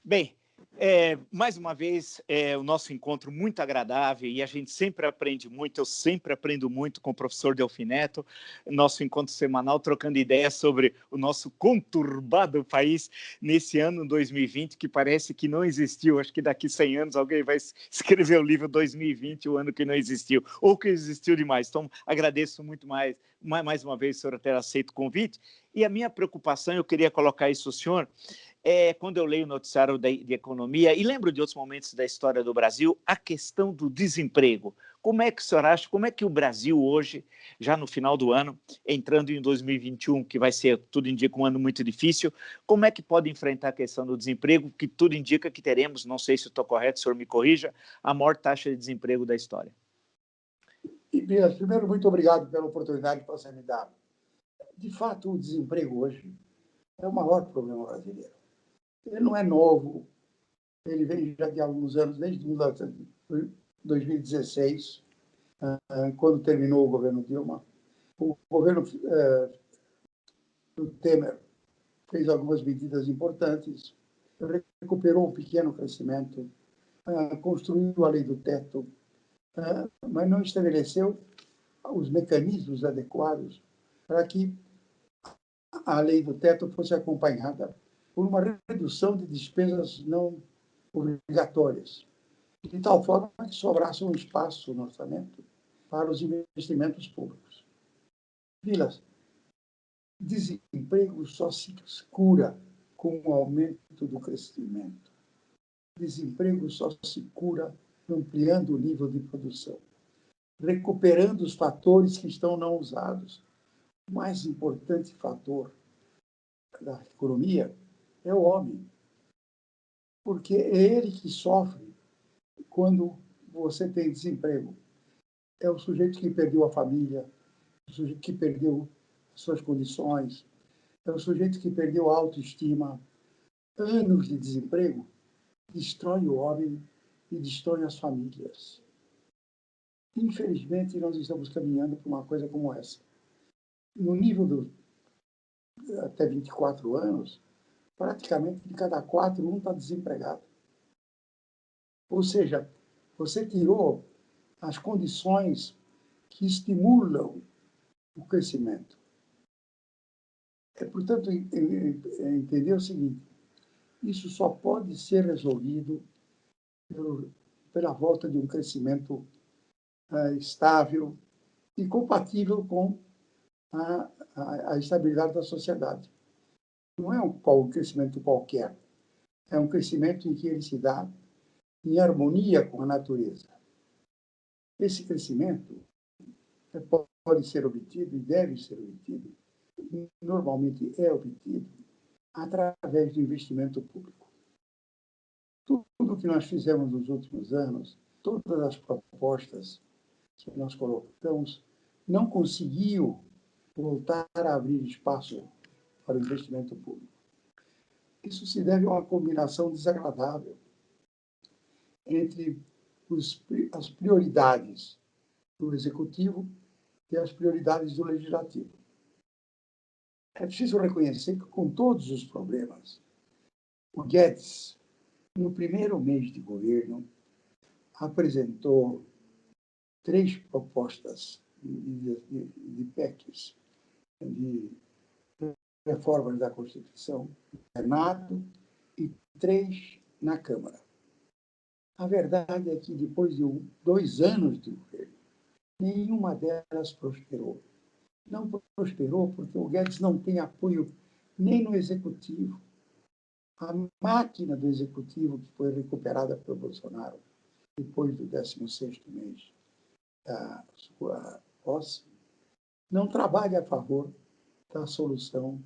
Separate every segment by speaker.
Speaker 1: Bem, mais uma vez, o nosso encontro muito agradável e a gente sempre aprende muito, eu sempre aprendo muito com o professor Delfim Neto, nosso encontro semanal, trocando ideias sobre o nosso conturbado país nesse ano 2020, que parece que não existiu. Acho que daqui 100 anos alguém vai escrever o livro 2020, o ano que não existiu, ou que existiu demais. Então, agradeço muito mais uma vez o senhor ter aceito o convite. E a minha preocupação, eu queria colocar isso ao senhor, quando eu leio o noticiário de economia, e lembro de outros momentos da história do Brasil, a questão do desemprego. Como é que o senhor acha, como é que o Brasil hoje, já no final do ano, entrando em 2021, que vai ser, tudo indica, um ano muito difícil, como é que pode enfrentar a questão do desemprego, que tudo indica que teremos, não sei se estou correto, o senhor me corrija, a maior taxa de desemprego da história?
Speaker 2: Ibias, primeiro, muito obrigado pela oportunidade que você me dá. De fato, o desemprego hoje é o maior problema brasileiro. Ele não é novo, ele vem já de alguns anos, desde 2016, quando terminou o governo Dilma. O governo do Temer fez algumas medidas importantes, recuperou um pequeno crescimento, construiu a lei do teto, mas não estabeleceu os mecanismos adequados para que a lei do teto fosse acompanhada por uma redução de despesas não obrigatórias, de tal forma que sobrasse um espaço no orçamento para os investimentos públicos. Vilas, desemprego só se cura com o aumento do crescimento. Desemprego só se cura ampliando o nível de produção, recuperando os fatores que estão não usados. O mais importante fator da economia é o homem, porque é ele que sofre quando você tem desemprego. É o sujeito que perdeu a família, o sujeito que perdeu suas condições, é o sujeito que perdeu a autoestima. Anos de desemprego destrói o homem e destrói as famílias. Infelizmente, nós estamos caminhando para uma coisa como essa. No nível do até 24 anos, praticamente de cada 4, um está desempregado. Ou seja, você tirou as condições que estimulam o crescimento. Portanto, entender o seguinte, isso só pode ser resolvido pela volta de um crescimento estável e compatível com a estabilidade da sociedade. Não é um crescimento qualquer, é um crescimento em que ele se dá em harmonia com a natureza. Esse crescimento pode ser obtido e deve ser obtido, normalmente é obtido, através do investimento público. Tudo que nós fizemos nos últimos anos, todas as propostas que nós colocamos, não conseguiu voltar a abrir espaço para o investimento público. Isso se deve a uma combinação desagradável entre as prioridades do Executivo e as prioridades do Legislativo. É preciso reconhecer que, com todos os problemas, o Guedes, no primeiro mês de governo, apresentou 3 propostas de PECs, de reformas da Constituição, no Senado e 3 na Câmara. A verdade é que, depois de 2 anos de governo, nenhuma delas prosperou. Não prosperou porque o Guedes não tem apoio nem no Executivo. A máquina do Executivo, que foi recuperada pelo Bolsonaro depois do 16º mês da sua posse, não trabalha a favor da solução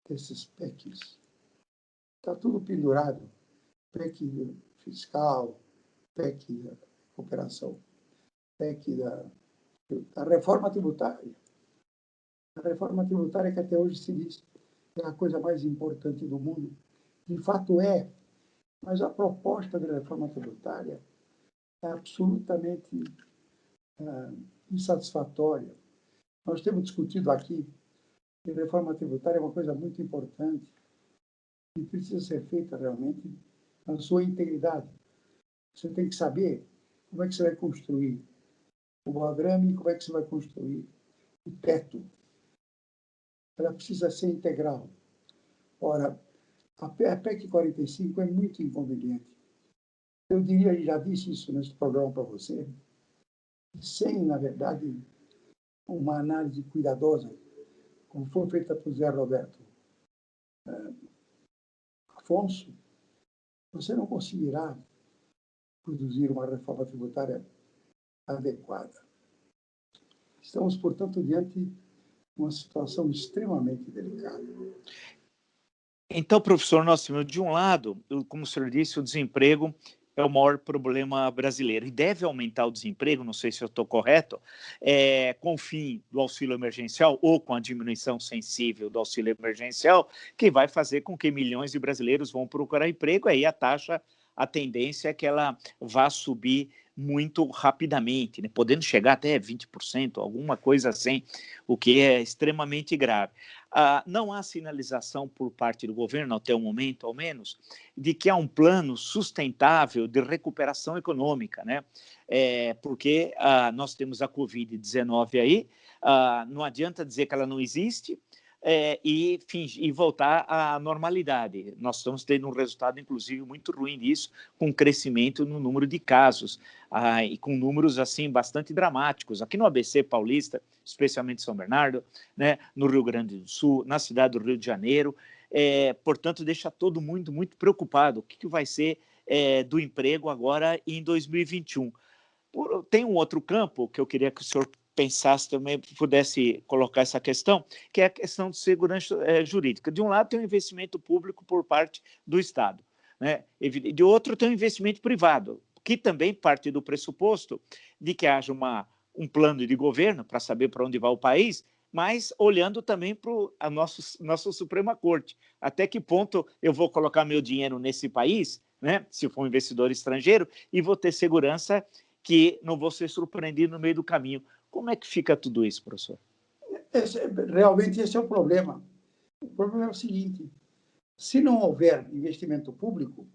Speaker 2: desses PECs. Está tudo pendurado. PEC fiscal, PEC da recuperação, PEC da reforma tributária. A reforma tributária que até hoje se diz que é a coisa mais importante do mundo. De fato é, mas a proposta da reforma tributária é absolutamente insatisfatória. Nós temos discutido aqui que a reforma tributária é uma coisa muito importante e precisa ser feita realmente a sua integridade. Você tem que saber como é que você vai construir o arame, como é que você vai construir o teto. Ela precisa ser integral. Ora, a PEC 45 é muito inconveniente. Eu diria, já disse isso nesse programa para você, sem, na verdade, uma análise cuidadosa, como foi feita por Zé Roberto Afonso, você não conseguirá produzir uma reforma tributária adequada. Estamos, portanto, diante de uma situação extremamente delicada.
Speaker 1: Então, professor Nosso, de um lado, como o senhor disse, o desemprego é o maior problema brasileiro e deve aumentar o desemprego, não sei se eu estou correto, com o fim do auxílio emergencial ou com a diminuição sensível do auxílio emergencial, que vai fazer com que milhões de brasileiros vão procurar emprego, aí a tendência é que ela vá subir muito rapidamente, né? Podendo chegar até 20%, alguma coisa assim, o que é extremamente grave. Não há sinalização por parte do governo, até o momento, ao menos, de que há um plano sustentável de recuperação econômica, né? Porque nós temos a Covid-19 aí, não adianta dizer que ela não existe, e voltar à normalidade. Nós estamos tendo um resultado, inclusive, muito ruim disso, com crescimento no número de casos, e com números assim bastante dramáticos. Aqui no ABC Paulista, especialmente São Bernardo, né, no Rio Grande do Sul, na cidade do Rio de Janeiro, portanto, deixa todo mundo muito preocupado. O que vai ser do emprego agora em 2021? Tem um outro campo que eu queria que o senhor pensasse também, pudesse colocar essa questão, que é a questão de segurança jurídica. De um lado, tem um investimento público por parte do Estado, né? De outro, tem um investimento privado, que também parte do pressuposto de que haja um plano de governo para saber para onde vai o país, mas olhando também para a nossa Suprema Corte. Até que ponto eu vou colocar meu dinheiro nesse país, né, se for um investidor estrangeiro, e vou ter segurança que não vou ser surpreendido no meio do caminho. Como é que fica tudo isso, professor?
Speaker 2: Realmente esse é o problema. O problema é o seguinte: se não houver investimento público,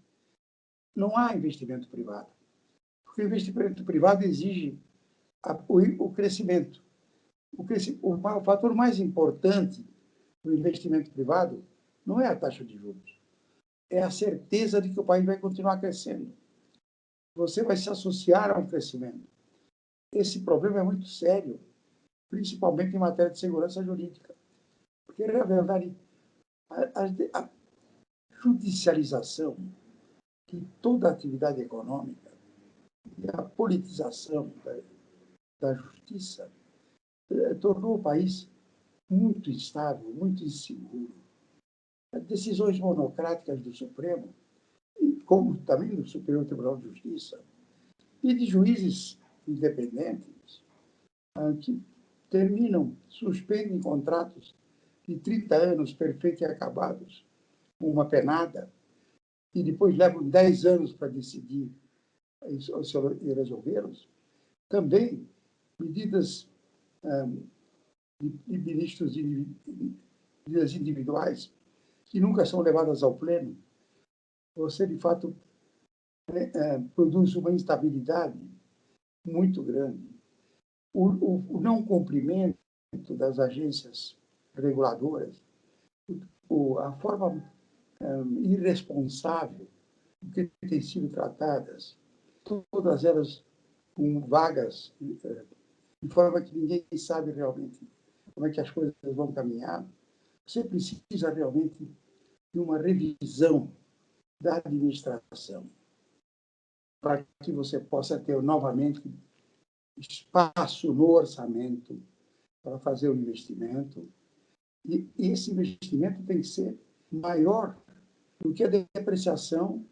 Speaker 2: não há investimento privado. Porque o investimento privado exige o crescimento. O fator mais importante do investimento privado não é a taxa de juros, é a certeza de que o país vai continuar crescendo. Você vai se associar a um crescimento. Esse problema é muito sério, principalmente em matéria de segurança jurídica. Porque, na verdade, a judicialização de toda a atividade econômica e a politização da justiça tornou o país muito instável, muito inseguro. As decisões monocráticas do Supremo, como também do Superior Tribunal de Justiça, e de juízes independentes, que suspendem contratos de 30 anos perfeitos e acabados, com uma penada, e depois levam 10 anos para decidir e resolvê-los. Também medidas de ministros de medidas individuais que nunca são levadas ao pleno. Você, de fato, produz uma instabilidade muito grande. O não cumprimento das agências reguladoras, a forma irresponsável que têm sido tratadas, todas elas com vagas, de forma que ninguém sabe realmente como é que as coisas vão caminhar. Você precisa realmente de uma revisão da administração para que você possa ter novamente espaço no orçamento para fazer o investimento. E esse investimento tem que ser maior do que a depreciação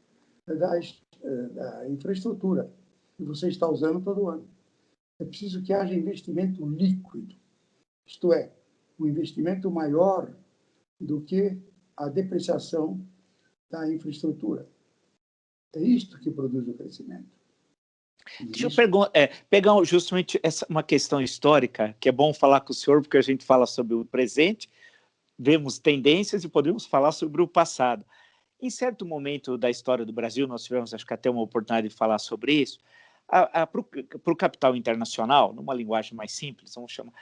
Speaker 2: da infraestrutura que você está usando todo ano. É preciso que haja investimento líquido, isto é, um investimento maior do que a depreciação da infraestrutura. É isto que produz o crescimento.
Speaker 1: Deixa eu pegar justamente uma questão histórica, que é bom falar com o senhor, porque a gente fala sobre o presente, vemos tendências e podemos falar sobre o passado. Em certo momento da história do Brasil, nós tivemos, acho que até uma oportunidade de falar sobre isso, para o capital internacional, numa linguagem mais simples, vamos chamar,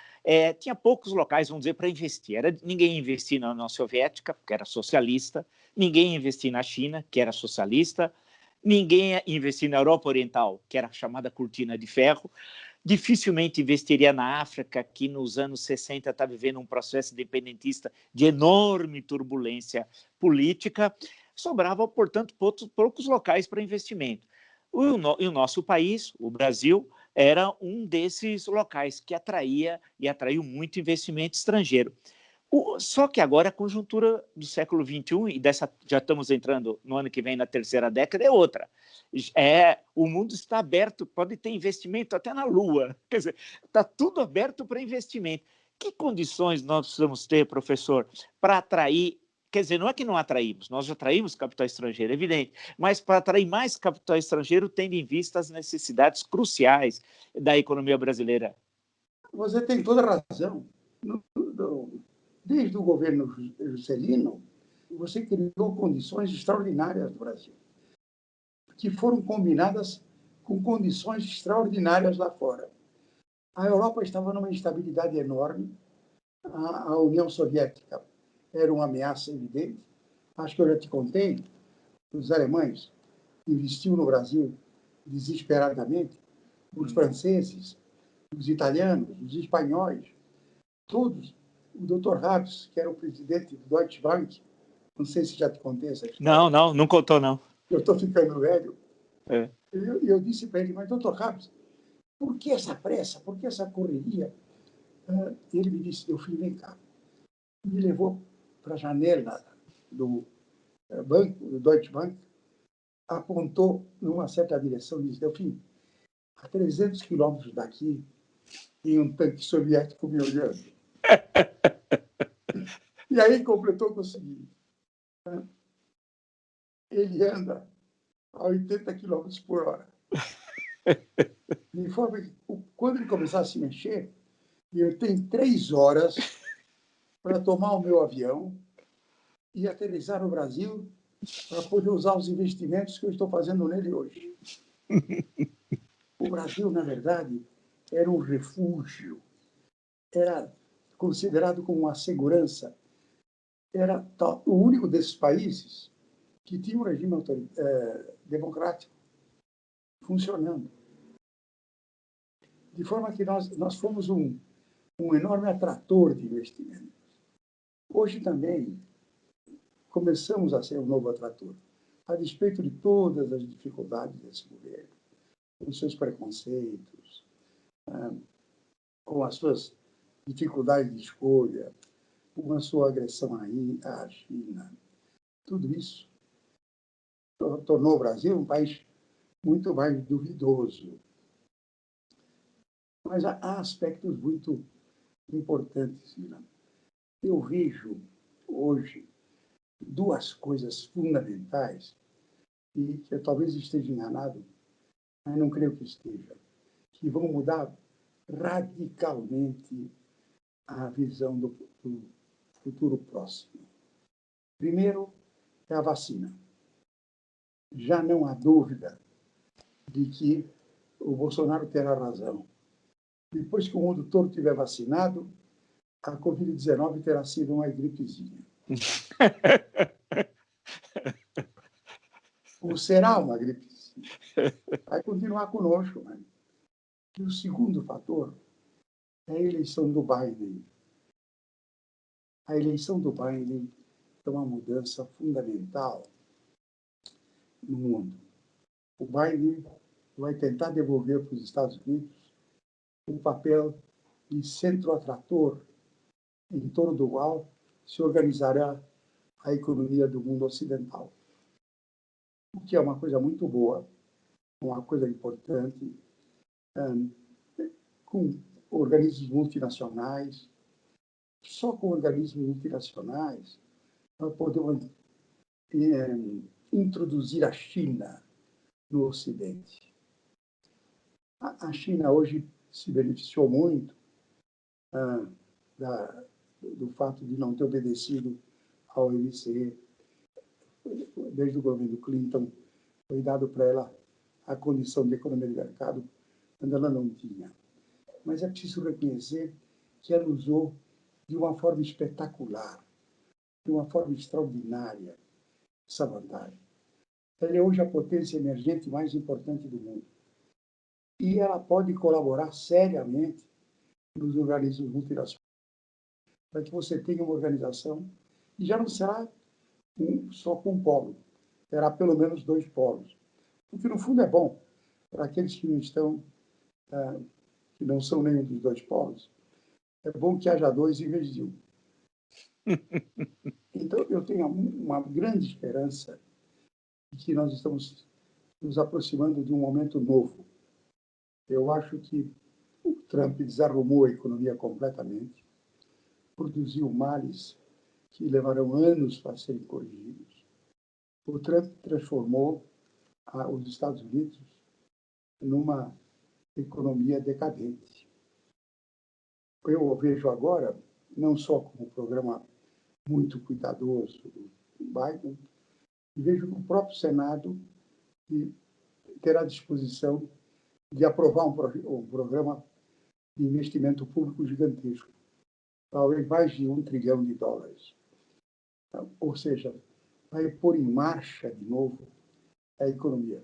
Speaker 1: tinha poucos locais, vamos dizer, para investir. Ninguém investia na União Soviética, que era socialista, ninguém investia na China, que era socialista, ninguém investia na Europa Oriental, que era a chamada cortina de ferro, dificilmente investiria na África, que nos anos 60 está vivendo um processo independentista de enorme turbulência política. Sobrava, portanto, poucos locais para investimento. E o nosso país, o Brasil, era um desses locais que atraía e atraiu muito investimento estrangeiro. Só que agora a conjuntura do século XXI, e já estamos entrando no ano que vem na terceira década, é outra. O mundo está aberto, pode ter investimento até na Lua, quer dizer, está tudo aberto para investimento. Que condições nós precisamos ter, professor, para atrair? Quer dizer, não é que não atraímos, nós atraímos capital estrangeiro, é evidente, mas para atrair mais capital estrangeiro, tendo em vista as necessidades cruciais da economia brasileira.
Speaker 2: Você tem toda a razão. Desde o governo Juscelino, você criou condições extraordinárias no Brasil, que foram combinadas com condições extraordinárias lá fora. A Europa estava numa instabilidade enorme, a União Soviética era uma ameaça evidente. Acho que eu já te contei, os alemães investiam no Brasil desesperadamente, os franceses, os italianos, os espanhóis, todos. O Dr. Habs, que era o presidente do Deutsche Bank, não sei se já te contei essa história.
Speaker 1: Não contou, não.
Speaker 2: Eu estou ficando velho.
Speaker 1: É.
Speaker 2: Eu disse para ele, mas, Dr. Habs, por que essa pressa? Por que essa correria? Ele me disse, Delfim, vem cá. Me levou para a janela do banco, do Deutsche Bank, apontou numa certa direção e disse, Delfim, a 300 quilômetros daqui tem um tanque soviético me olhando. E aí completou com o seguinte, ele anda a 80 km por hora. De forma que, quando ele começar a se mexer, eu tenho 3 horas para tomar o meu avião e aterrissar no Brasil para poder usar os investimentos que eu estou fazendo nele hoje. O Brasil, na verdade, era um refúgio, era considerado como uma segurança. Era o único desses países que tinha um regime democrático funcionando. De forma que nós fomos um enorme atrator de investimentos. Hoje também começamos a ser um novo atrator, a despeito de todas as dificuldades desse governo, com os seus preconceitos, com as suas dificuldades de escolha, com a sua agressão à China. Tudo isso tornou o Brasil um país muito mais duvidoso. Mas há aspectos muito importantes. Eu vejo hoje 2 coisas fundamentais e que eu talvez esteja enganado, mas não creio que esteja, que vão mudar radicalmente a visão do futuro próximo. Primeiro, é a vacina. Já não há dúvida de que o Bolsonaro terá razão. Depois que o mundo todo estiver vacinado, a Covid-19 terá sido uma gripezinha. Ou será uma gripezinha. Vai continuar conosco. Né? E o segundo fator é a eleição do Biden. A eleição do Biden é uma mudança fundamental no mundo. O Biden vai tentar devolver para os Estados Unidos um papel de centro atrator em torno do qual se organizará a economia do mundo ocidental. O que é uma coisa muito boa, uma coisa importante, com organismos multinacionais. Só com organismos multinacionais nós podemos introduzir a China no Ocidente. A China hoje se beneficiou muito do fato de não ter obedecido ao OMC, desde o governo Clinton, foi dado para ela a condição de economia de mercado, quando ela não tinha. Mas é preciso reconhecer que ela usou de uma forma espetacular, de uma forma extraordinária, essa vantagem. Ela é hoje a potência emergente mais importante do mundo. E ela pode colaborar seriamente nos organismos multinacionais, para que você tenha uma organização, e já não será só com um polo, terá pelo menos 2 polos. O que, no fundo, é bom para aqueles que não estão, que não são nenhum dos 2 polos. É bom que haja 2 em vez de 1. Então, eu tenho uma grande esperança de que nós estamos nos aproximando de um momento novo. Eu acho que o Trump desarrumou a economia completamente, produziu males que levarão anos para serem corrigidos. O Trump transformou os Estados Unidos numa economia decadente. Eu vejo agora, não só como um programa muito cuidadoso do Biden, vejo no próprio Senado que terá disposição de aprovar um programa de investimento público gigantesco, talvez mais de $1 trilhão. Ou seja, vai pôr em marcha de novo a economia.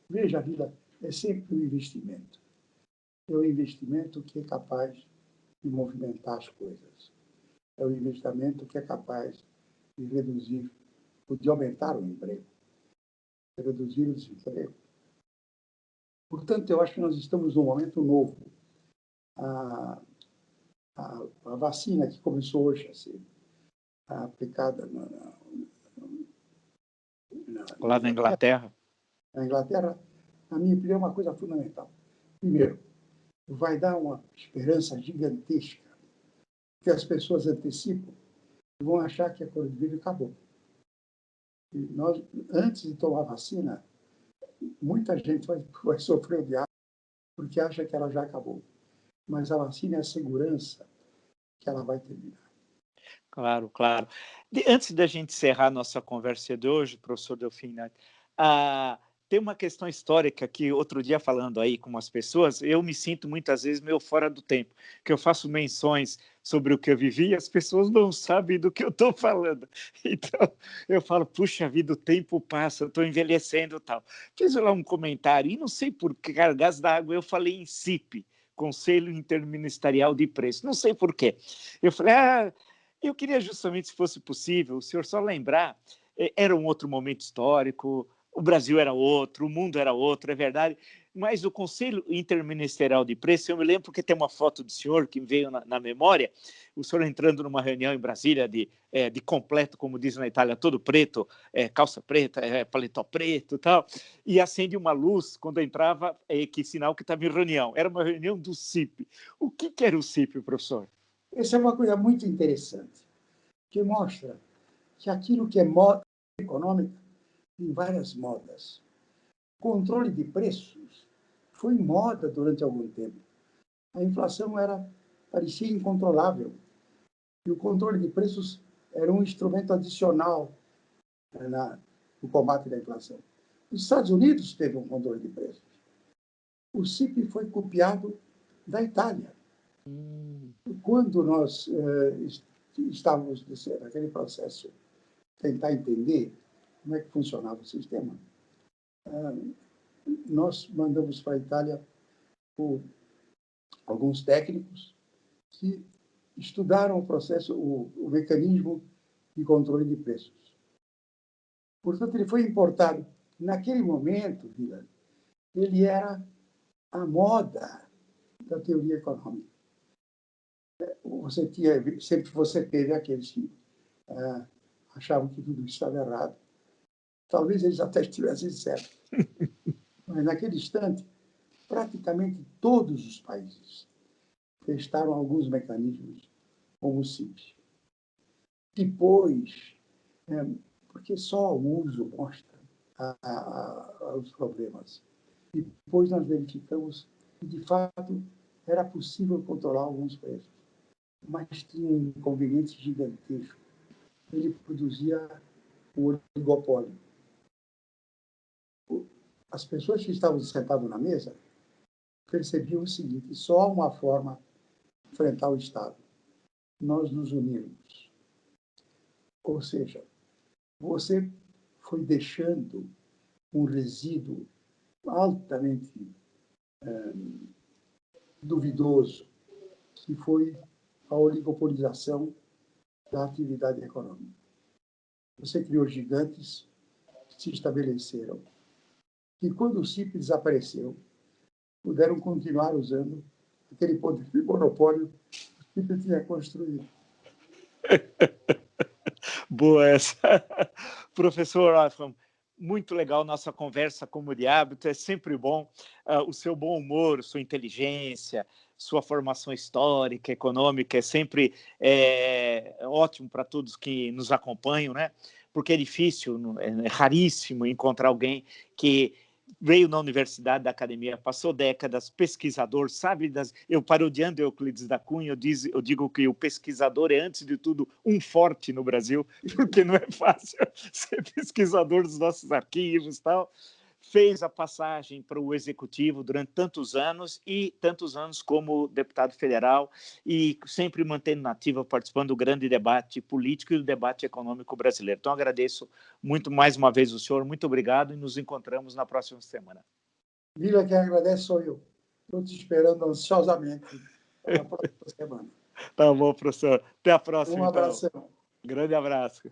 Speaker 2: Veja, a vida é sempre um investimento. É um investimento que é capaz de movimentar as coisas. É um investimento que é capaz de reduzir, de aumentar o emprego, de reduzir o desemprego. Portanto, eu acho que nós estamos num momento novo. A vacina que começou hoje a ser aplicada
Speaker 1: Lá na Inglaterra.
Speaker 2: Na Inglaterra, na minha opinião, é uma coisa fundamental. Primeiro, vai dar uma esperança gigantesca, que as pessoas antecipam e vão achar que a coronavírus acabou. E nós, antes de tomar a vacina, muita gente vai sofrer o diabo porque acha que ela já acabou. Mas a vacina é a segurança que ela vai terminar.
Speaker 1: Claro, claro. Antes da gente encerrar nossa conversa de hoje, professor Delfino, tem uma questão histórica que outro dia falando aí com umas pessoas, eu me sinto muitas vezes meio fora do tempo, que eu faço menções sobre o que eu vivi e as pessoas não sabem do que eu estou falando. Então, eu falo, puxa vida, o tempo passa, eu estou envelhecendo e tal. Fiz lá um comentário e não sei por que cargas d'água eu falei em CIP, Conselho Interministerial de Preços. Não sei por quê. Eu falei, eu queria justamente, se fosse possível, o senhor só lembrar, era um outro momento histórico, o Brasil era outro, o mundo era outro, é verdade, mas o Conselho Interministerial de Preços, eu me lembro porque tem uma foto do senhor que veio na memória, o senhor entrando numa reunião em Brasília de completo, como diz na Itália, todo preto, calça preta, paletó preto e tal, e acende uma luz quando entrava, que sinal que estava em reunião. Era uma reunião do CIP. O que era o CIP, professor?
Speaker 2: Essa é uma coisa muito interessante, que mostra que aquilo que é moda econômica tem várias modas. Controle de preços foi moda durante algum tempo. A inflação parecia incontrolável. E o controle de preços era um instrumento adicional no combate da inflação. Os Estados Unidos teve um controle de preços. O CIP foi copiado da Itália. Quando nós estávamos naquele processo tentar entender como é que funcionava o sistema, nós mandamos para a Itália alguns técnicos que estudaram o processo, o mecanismo de controle de preços. Portanto, ele foi importado. Naquele momento, Vila, ele era a moda da teoria econômica. Sempre você teve aqueles que achavam que tudo isso estava errado. Talvez eles até estivessem certos. Mas, naquele instante, praticamente todos os países testaram alguns mecanismos como o CIP. Depois, porque só o uso mostra os problemas. Depois nós verificamos que, de fato, era possível controlar alguns preços, mas tinha um inconveniente gigantesco. Ele produzia o oligopólio. As pessoas que estavam sentadas na mesa percebiam o seguinte: só há uma forma de enfrentar o Estado: nós nos unirmos. Ou seja, você foi deixando um resíduo altamente duvidoso, que foi a oligopolização da atividade econômica. Você criou gigantes que se estabeleceram e, quando o CIP desapareceu, puderam continuar usando aquele poder de monopólio que o CIP tinha construído.
Speaker 1: Boa essa. Professor Hoffmann, muito legal nossa conversa, como de hábito, é sempre bom. O seu bom humor, sua inteligência, sua formação histórica, econômica, é sempre ótimo para todos que nos acompanham, né? Porque é difícil, é raríssimo encontrar alguém que veio na universidade, da academia, passou décadas, pesquisador, sabe? Eu parodiando Euclides da Cunha, eu digo que o pesquisador é, antes de tudo, um forte no Brasil, porque não é fácil ser pesquisador dos nossos arquivos e tal. Fez a passagem para o executivo durante tantos anos e tantos anos como deputado federal e sempre mantendo nativa, participando do grande debate político e do debate econômico brasileiro. Então, agradeço muito mais uma vez o senhor, muito obrigado e nos encontramos na próxima semana.
Speaker 2: Vila, quem agradece sou eu. Estou te esperando ansiosamente na próxima semana.
Speaker 1: Tá bom, professor. Até a próxima,
Speaker 2: Um
Speaker 1: então.
Speaker 2: abração.
Speaker 1: Grande abraço.